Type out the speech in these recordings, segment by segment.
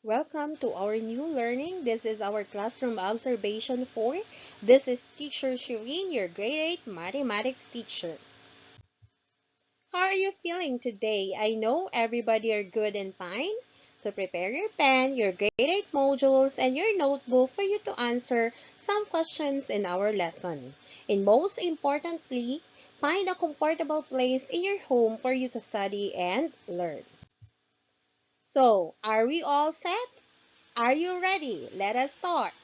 Welcome to our new learning. This is our classroom observation 4. This is Teacher Shireen, your grade 8 mathematics teacher. How are you feeling today? I know everybody are good and fine. So prepare your pen, your grade 8 modules, and your notebook for you to answer some questions in our lesson. And most importantly, find a comfortable place in your home for you to study and learn. So, are we all set? Are you ready? Let us start.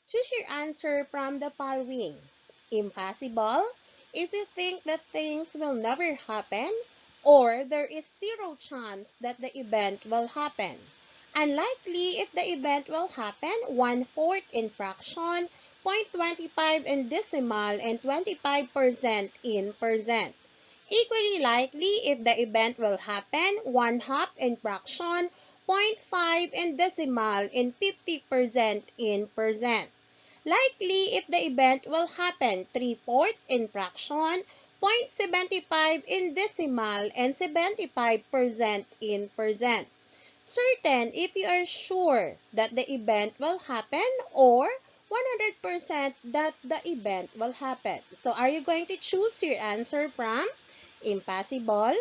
Choose your answer from the following. Impossible, if you think that things will never happen, or there is zero chance that the event will happen. Unlikely, if the event will happen, 1/4 in fraction, 0.25 in decimal, and 25% in percent. Equally likely, if the event will happen, 1/2 in fraction, 0.5 in decimal, and 50% in percent. Likely, if the event will happen, 3/4 in fraction, 0.75 in decimal, and 75% in percent. Certain, if you are sure that the event will happen, or 100% that the event will happen. So are you going to choose your answer from impossible,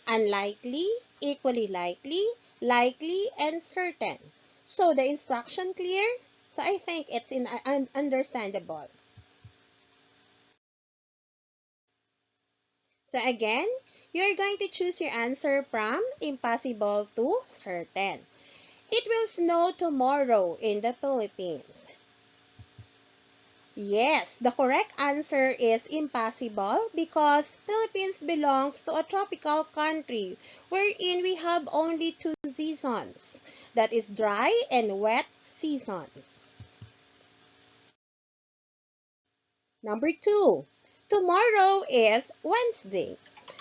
unlikely, equally likely, and certain? So the instruction clear? So I think it's understandable. So again, you're going to choose your answer from impossible to certain. It will snow tomorrow in the Philippines. Yes, the correct answer is impossible because Philippines belongs to a tropical country wherein we have only two seasons. That is dry and wet seasons. Number 2. Tomorrow is Wednesday.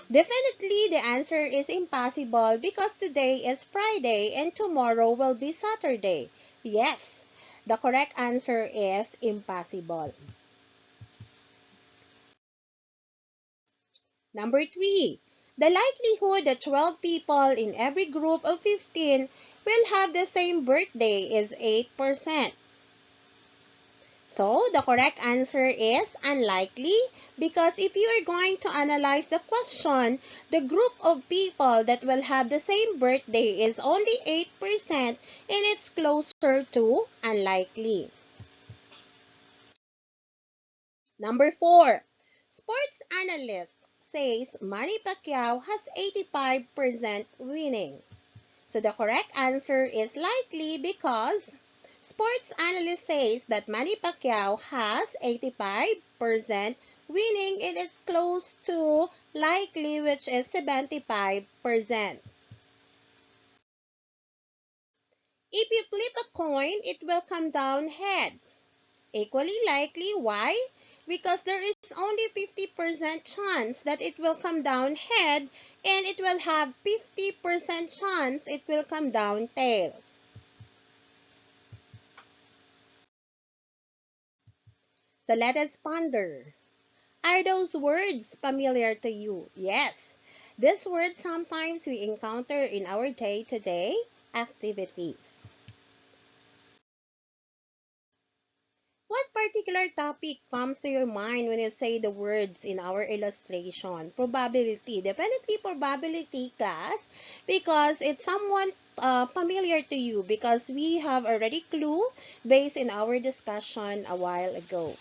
Definitely the answer is impossible because today is Friday and tomorrow will be Saturday. Yes, the correct answer is impossible. Number 3. The likelihood that 12 people in every group of 15 will have the same birthday is 8%. So, the correct answer is unlikely because if you are going to analyze the question, the group of people that will have the same birthday is only 8% and it's closer to unlikely. Number 4. Sports analyst says Manny Pacquiao has 85% winning. So the correct answer is likely because sports analyst says that Manny Pacquiao has 85% winning and it's close to likely, which is 75%. If you flip a coin, it will come down head. Equally likely, why? Because there is only 50% chance that it will come down head and it will have 50% chance it will come down tail. So let us ponder. Are those words familiar to you? Yes. These words sometimes we encounter in our day-to-day activities. What particular topic comes to your mind when you say the words in our illustration? Probability. Definitely probability, class, because it's somewhat familiar to you because we have already clue based in our discussion a while ago.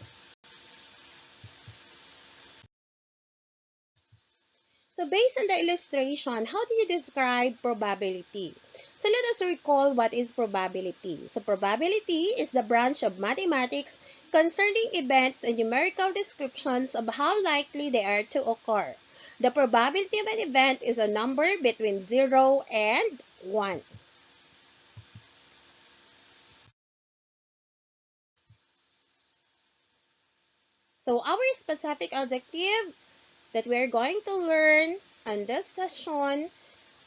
So based on the illustration, how do you describe probability? So let us recall what is probability. So probability is the branch of mathematics concerning events and numerical descriptions of how likely they are to occur. The probability of an event is a number between 0 and 1. So our specific objective that we're going to learn on this session,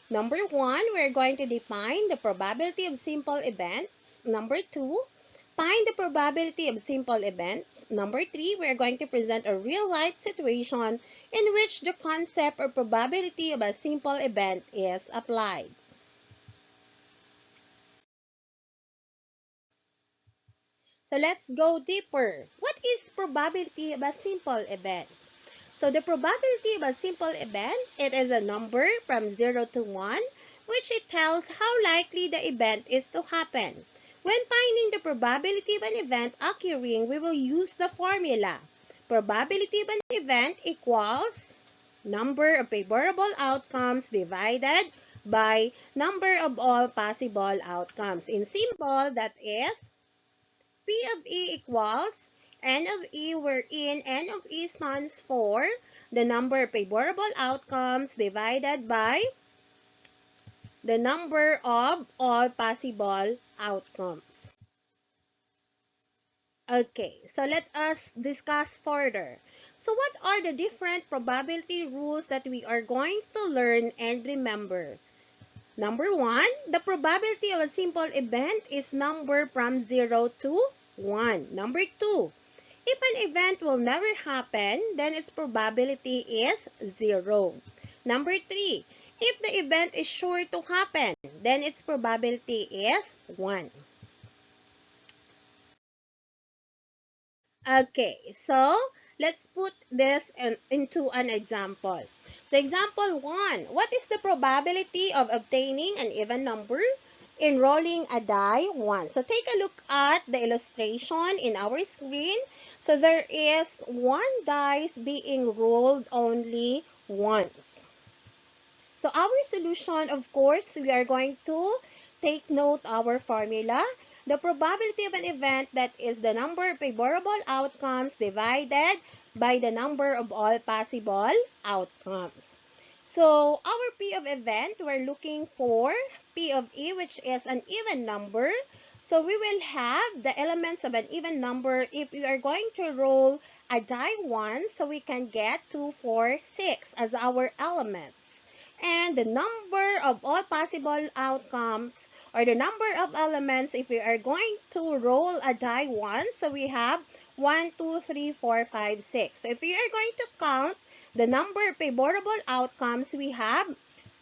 number 1, we're going to define the probability of simple events. Number 2, Find the probability of simple events. Number 3, we are going to present a real-life situation in which the concept or probability of a simple event is applied. So let's go deeper. What is probability of a simple event? So the probability of a simple event, it is a number from 0 to 1, which it tells how likely the event is to happen. When finding the probability of an event occurring, we will use the formula. Probability of an event equals number of favorable outcomes divided by number of all possible outcomes. In symbol, that is P of E equals N of E, wherein N of E stands for the number of favorable outcomes divided by the number of all possible outcomes. Okay, so let us discuss further. So what are the different probability rules that we are going to learn and remember? Number 1, the probability of a simple event is number from 0 to 1. Number 2, if an event will never happen, then its probability is 0. Number 3, if the event is sure to happen, then its probability is 1. Okay, so let's put this into an example. So example 1, what is the probability of obtaining an even number in rolling a die once? So take a look at the illustration in our screen. So there is one dice being rolled only once. So our solution, of course, we are going to take note our formula. The probability of an event, that is the number of favorable outcomes divided by the number of all possible outcomes. So our P of event, we're looking for P of E, which is an even number. So we will have the elements of an even number if we are going to roll a die once, so we can get 2, 4, 6 as our elements. And the number of all possible outcomes, or the number of elements if we are going to roll a die once, so we have 1, 2, 3, 4, 5, 6. So if we are going to count the number of favorable outcomes, we have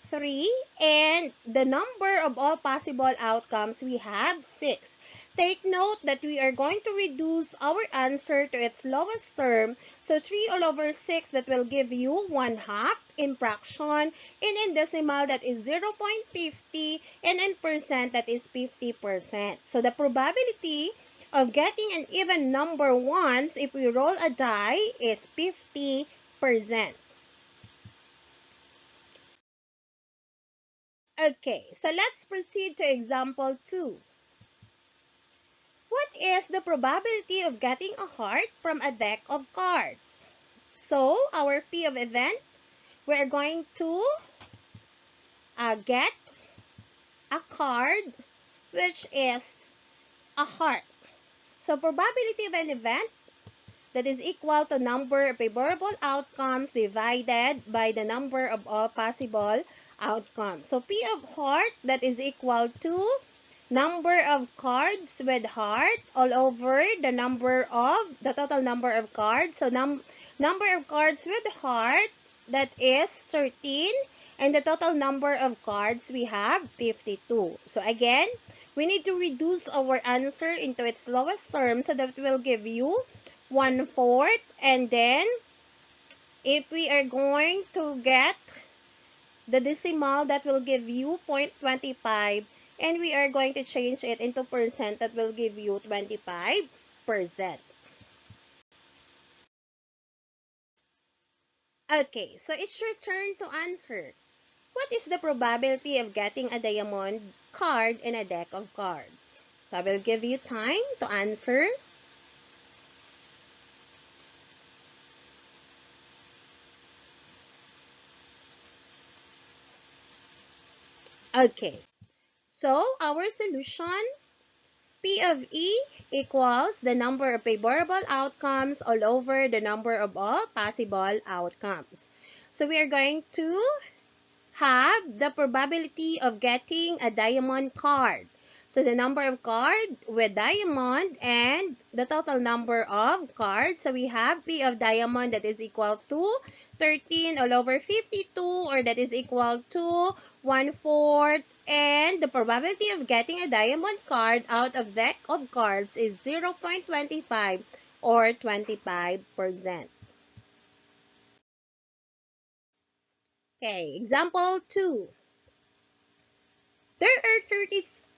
3, and the number of all possible outcomes, we have 6. Take note that we are going to reduce our answer to its lowest term. So 3 all over 6, that will give you 1/2. In fraction, and in decimal, that is 0.50, and in percent, that is 50%. So the probability of getting an even number once if we roll a die is 50%. Okay, so let's proceed to example 2. What is the probability of getting a heart from a deck of cards? So our P of event, we're going to get a card which is a heart. So probability of an event, that is equal to number of favorable outcomes divided by the number of all possible outcomes. So P of heart, that is equal to number of cards with heart all over the total number of cards. So number of cards with heart, that is 13, and the total number of cards, we have 52. So again, we need to reduce our answer into its lowest term, so that will give you 1/4. And then if we are going to get the decimal, that will give you 0.25, and we are going to change it into percent, that will give you 25%. Okay, so it's your turn to answer. What is the probability of getting a diamond card in a deck of cards? So I will give you time to answer. Okay, so our solution, P of E equals the number of favorable outcomes all over the number of all possible outcomes. So we are going to have the probability of getting a diamond card. So the number of cards with diamond and the total number of cards. So we have P of diamond that is equal to 13 all over 52, or that is equal to 1/4. And the probability of getting a diamond card out of deck of cards is 0.25 or 25%. Okay, example 2. There are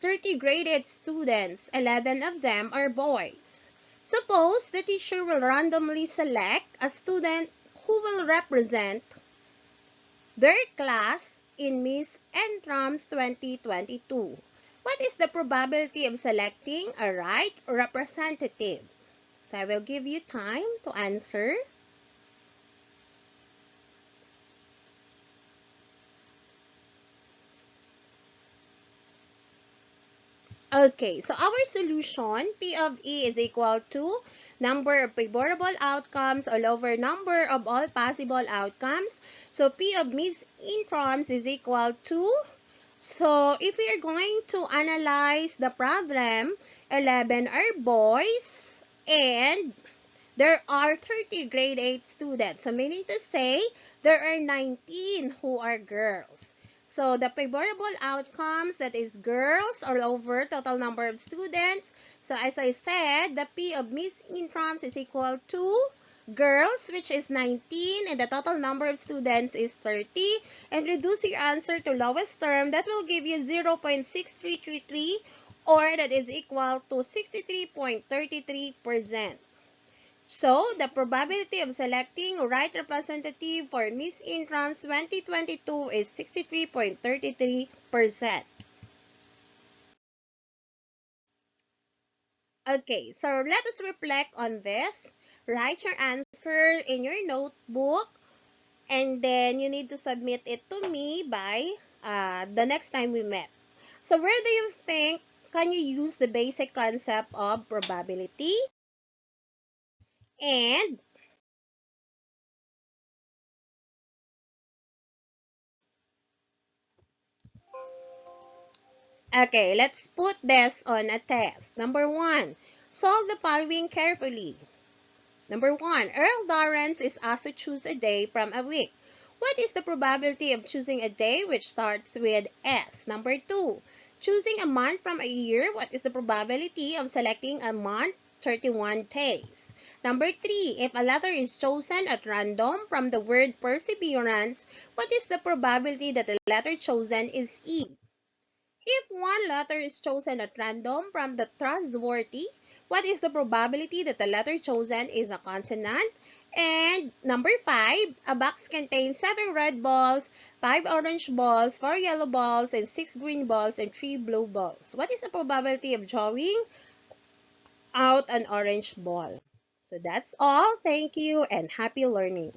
30 graded students. 11 of them are boys. Suppose the teacher will randomly select a student who will represent their class in Miss Entrams 2022. What is the probability of selecting a right representative? So I will give you time to answer. Okay, so our solution, P of E is equal to number of favorable outcomes all over number of all possible outcomes. So P of Miss Intrams is equal to, so if we are going to analyze the problem, 11 are boys and there are 30 grade 8 students. So meaning to say, there are 19 who are girls. So the favorable outcomes, that is girls all over total number of students. So as I said, the P of Miss Intrams is equal to girls, which is 19, and the total number of students is 30. And reduce your answer to lowest term, that will give you 0.6333, or that is equal to 63.33%. So, the probability of selecting right representative for Miss Intrams 2022 is 63.33%. Okay, so let us reflect on this. Write your answer in your notebook, and then you need to submit it to me by the next time we met. So, where do you think can you use the basic concept of probability? And okay, let's put this on a test. Number 1, solve the following carefully. Number 1, Earl Lawrence is asked to choose a day from a week. What is the probability of choosing a day which starts with S? Number 2, choosing a month from a year. What is the probability of selecting a month? 31 days. Number 3, if a letter is chosen at random from the word perseverance, what is the probability that the letter chosen is E? If one letter is chosen at random from the trustworthy, what is the probability that the letter chosen is a consonant? And number 5, a box contains 7 red balls, 5 orange balls, 4 yellow balls, and 6 green balls, and 3 blue balls. What is the probability of drawing out an orange ball? So that's all. Thank you and happy learning.